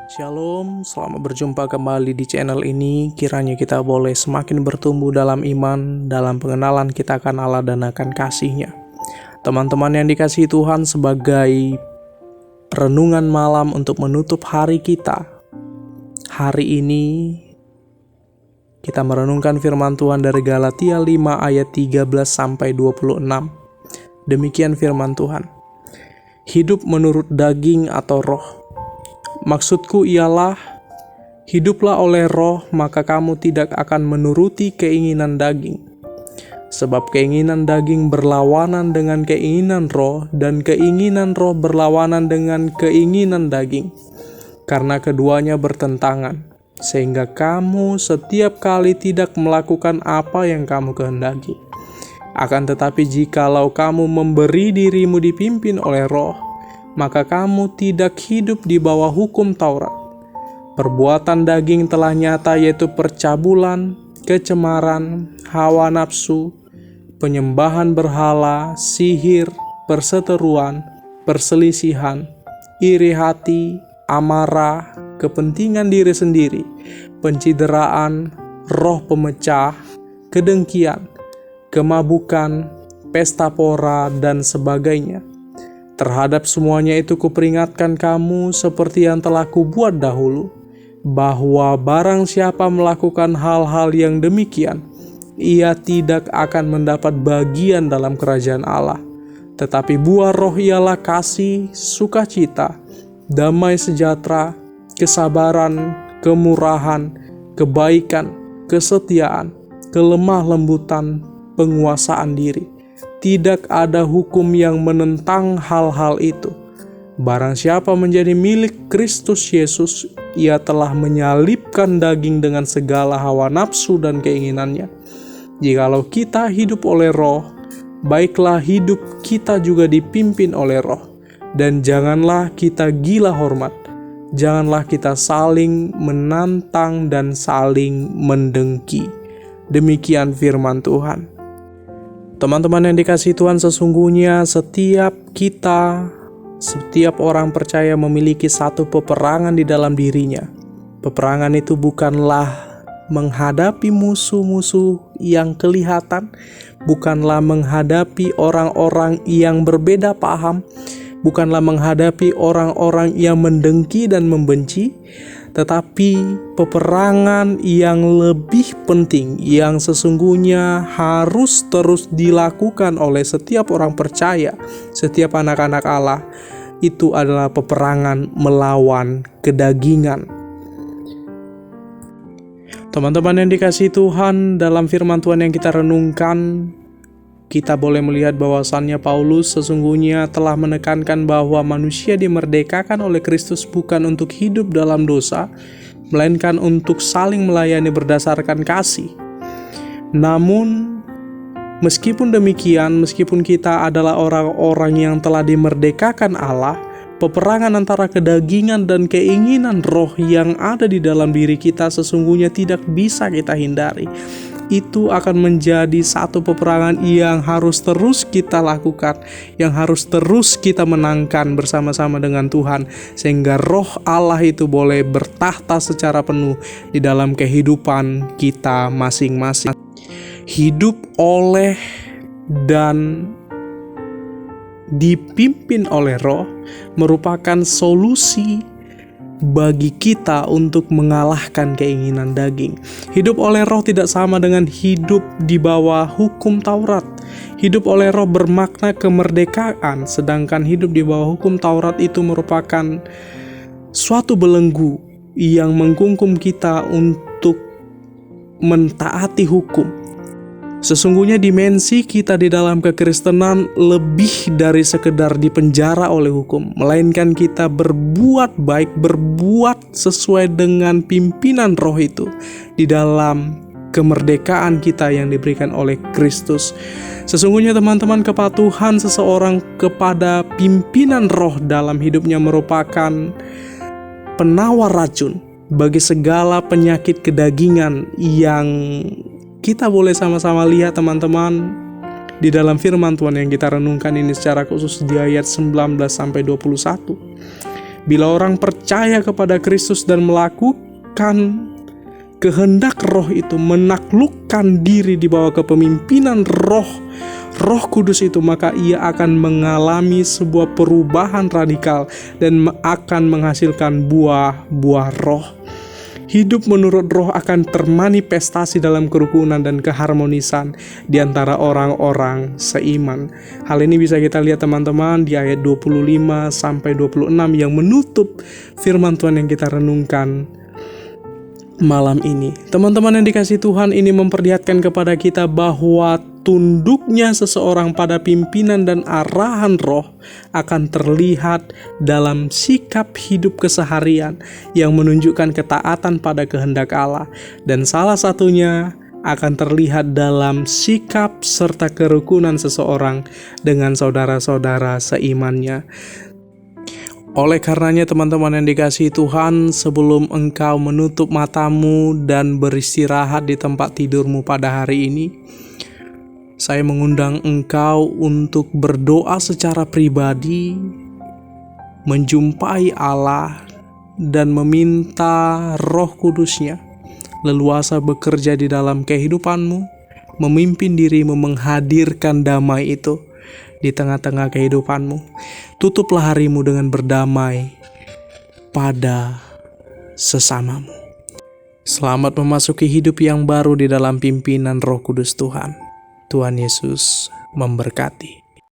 Shalom, selamat berjumpa kembali di channel ini. Kiranya kita boleh semakin bertumbuh dalam iman, dalam pengenalan kita akan Allah dan akan kasih-Nya. Teman-teman yang dikasihi Tuhan, sebagai renungan malam untuk menutup hari kita, hari ini kita merenungkan firman Tuhan dari Galatia 5 ayat 13-26. Demikian firman Tuhan. Hidup menurut daging atau roh. Maksudku ialah, hiduplah oleh roh, maka kamu tidak akan menuruti keinginan daging. Sebab keinginan daging berlawanan dengan keinginan roh, dan keinginan roh berlawanan dengan keinginan daging. Karena keduanya bertentangan, sehingga kamu setiap kali tidak melakukan apa yang kamu kehendaki. Akan tetapi jikalau kamu memberi dirimu dipimpin oleh roh, maka kamu tidak hidup di bawah hukum Taurat. Perbuatan daging telah nyata, yaitu percabulan, kecemaran, hawa nafsu, penyembahan berhala, sihir, perseteruan, perselisihan, iri hati, amarah, kepentingan diri sendiri, pencideraan, roh pemecah, kedengkian, kemabukan, pesta pora, dan sebagainya. Terhadap semuanya itu kuperingatkan kamu seperti yang telah kubuat dahulu, bahwa barang siapa melakukan hal-hal yang demikian, ia tidak akan mendapat bagian dalam kerajaan Allah. Tetapi buah roh ialah kasih, sukacita, damai sejahtera, kesabaran, kemurahan, kebaikan, kesetiaan, kelemah lembutan, penguasaan diri. Tidak ada hukum yang menentang hal-hal itu. Barang siapa menjadi milik Kristus Yesus, ia telah menyalibkan daging dengan segala hawa nafsu dan keinginannya. Jikalau kita hidup oleh roh, baiklah hidup kita juga dipimpin oleh roh. Dan janganlah kita gila hormat. Janganlah kita saling menantang dan saling mendengki. Demikian firman Tuhan. Teman-teman yang dikasihi Tuhan, sesungguhnya setiap orang percaya memiliki satu peperangan di dalam dirinya. Peperangan itu bukanlah menghadapi musuh-musuh yang kelihatan, bukanlah menghadapi orang-orang yang berbeda paham, bukanlah menghadapi orang-orang yang mendengki dan membenci, tetapi peperangan yang lebih penting, yang sesungguhnya harus terus dilakukan oleh setiap orang percaya, setiap anak-anak Allah, itu adalah peperangan melawan kedagingan. Teman-teman yang dikasihi Tuhan, dalam firman Tuhan yang kita renungkan, kita boleh melihat bahwasannya Paulus sesungguhnya telah menekankan bahwa manusia dimerdekakan oleh Kristus bukan untuk hidup dalam dosa, melainkan untuk saling melayani berdasarkan kasih. Namun, meskipun demikian, meskipun kita adalah orang-orang yang telah dimerdekakan Allah, peperangan antara kedagingan dan keinginan roh yang ada di dalam diri kita sesungguhnya tidak bisa kita hindari. Itu akan menjadi satu peperangan yang harus terus kita lakukan, yang harus terus kita menangkan bersama-sama dengan Tuhan, sehingga roh Allah itu boleh bertahta secara penuh di dalam kehidupan kita masing-masing. Hidup oleh dan dipimpin oleh roh merupakan solusi bagi kita untuk mengalahkan keinginan daging. Hidup oleh roh tidak sama dengan hidup di bawah hukum Taurat. Hidup oleh roh bermakna kemerdekaan, sedangkan hidup di bawah hukum Taurat itu merupakan suatu belenggu yang mengkungkum kita untuk mentaati hukum. Sesungguhnya dimensi kita di dalam kekristenan lebih dari sekedar dipenjara oleh hukum, melainkan kita berbuat baik, berbuat sesuai dengan pimpinan roh itu di dalam kemerdekaan kita yang diberikan oleh Kristus. Sesungguhnya teman-teman, kepatuhan seseorang kepada pimpinan roh dalam hidupnya merupakan penawar racun bagi segala penyakit kedagingan yang kita boleh sama-sama lihat teman-teman di dalam firman Tuhan yang kita renungkan ini secara khusus di ayat 19-21. Bila orang percaya kepada Kristus dan melakukan kehendak Roh itu, menaklukkan diri di bawah kepemimpinan Roh Kudus itu, maka ia akan mengalami sebuah perubahan radikal dan akan menghasilkan buah-buah Roh. Hidup menurut Roh akan termanifestasi dalam kerukunan dan keharmonisan di antara orang-orang seiman. Hal ini bisa kita lihat teman-teman di ayat 25 sampai 26 yang menutup firman Tuhan yang kita renungkan malam ini. Teman-teman yang dikasihi Tuhan, ini memperlihatkan kepada kita bahwa tunduknya seseorang pada pimpinan dan arahan Roh akan terlihat dalam sikap hidup keseharian yang menunjukkan ketaatan pada kehendak Allah, dan salah satunya akan terlihat dalam sikap serta kerukunan seseorang dengan saudara-saudara seimannya. Oleh karenanya teman-teman yang dikasihi Tuhan, sebelum engkau menutup matamu dan beristirahat di tempat tidurmu pada hari ini, saya mengundang engkau untuk berdoa secara pribadi, menjumpai Allah, dan meminta Roh Kudus-Nya leluasa bekerja di dalam kehidupanmu, memimpin dirimu menghadirkan damai itu di tengah-tengah kehidupanmu. Tutuplah harimu dengan berdamai pada sesamamu. Selamat memasuki hidup yang baru di dalam pimpinan Roh Kudus Tuhan. Tuhan Yesus memberkati.